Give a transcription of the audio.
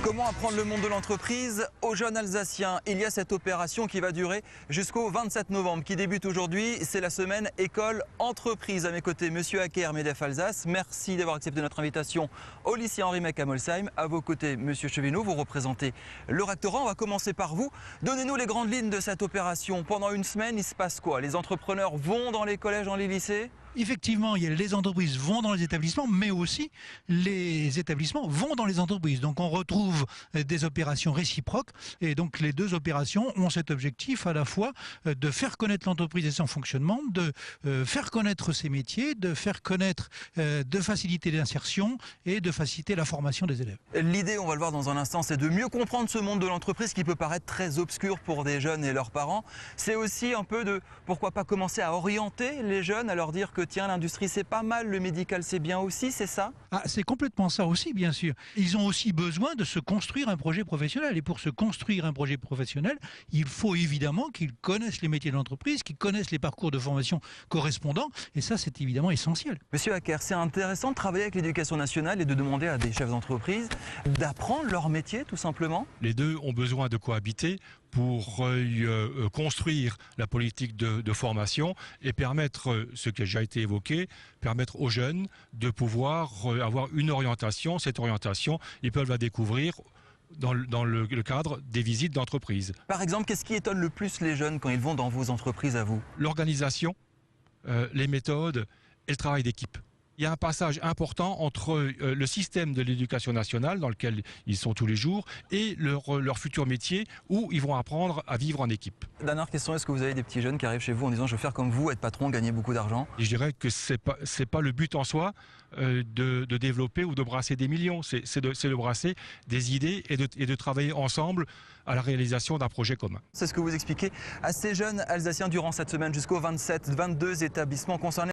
Comment apprendre le monde de l'entreprise aux jeunes Alsaciens? Il y a cette opération qui va durer jusqu'au 27 novembre, qui débute aujourd'hui. C'est la semaine école-entreprise. À mes côtés, Monsieur Acker, MEDEF Alsace. Merci d'avoir accepté notre invitation au lycée Henri Meck à Molsheim. À vos côtés, Monsieur Chevineau, vous représentez le rectorat. On va commencer par vous. Donnez-nous les grandes lignes de cette opération. Pendant une semaine, il se passe quoi? Les entrepreneurs vont dans les collèges, dans les lycées? Effectivement, les entreprises vont dans les établissements, mais aussi les établissements vont dans les entreprises. Donc on retrouve des opérations réciproques et donc les deux opérations ont cet objectif à la fois de faire connaître l'entreprise et son fonctionnement, de faire connaître ses métiers, de faire connaître, de faciliter l'insertion et de faciliter la formation des élèves. L'idée, on va le voir dans un instant, c'est de mieux comprendre ce monde de l'entreprise qui peut paraître très obscur pour des jeunes et leurs parents. C'est aussi un peu de, pourquoi pas commencer à orienter les jeunes, à leur dire que tiens, l'industrie c'est pas mal, le médical c'est bien aussi, c'est ça? Ah, c'est complètement ça aussi, bien sûr. Ils ont aussi besoin de se construire un projet professionnel. Et pour se construire un projet professionnel, il faut évidemment qu'ils connaissent les métiers de l'entreprise, qu'ils connaissent les parcours de formation correspondants. Et ça, c'est évidemment essentiel. Monsieur Acker, c'est intéressant de travailler avec l'éducation nationale et de demander à des chefs d'entreprise d'apprendre leur métier, tout simplement. Les deux ont besoin de cohabiter pour construire la politique de formation et permettre, ce qui a déjà été évoqué, permettre aux jeunes de pouvoir avoir une orientation. Cette orientation, ils peuvent la découvrir dans le cadre des visites d'entreprise. Par exemple, qu'est-ce qui étonne le plus les jeunes quand ils vont dans vos entreprises à vous? L'organisation, les méthodes et le travail d'équipe. Il y a un passage important entre le système de l'éducation nationale dans lequel ils sont tous les jours et leur futur métier où ils vont apprendre à vivre en équipe. Dernière question, est-ce que vous avez des petits jeunes qui arrivent chez vous en disant je veux faire comme vous, être patron, gagner beaucoup d'argent? Et je dirais que c'est pas le but en soi de développer ou de brasser des millions, c'est de brasser des idées et de travailler ensemble à la réalisation d'un projet commun. C'est ce que vous expliquez à ces jeunes Alsaciens durant cette semaine jusqu'au 27, 22 établissements concernés.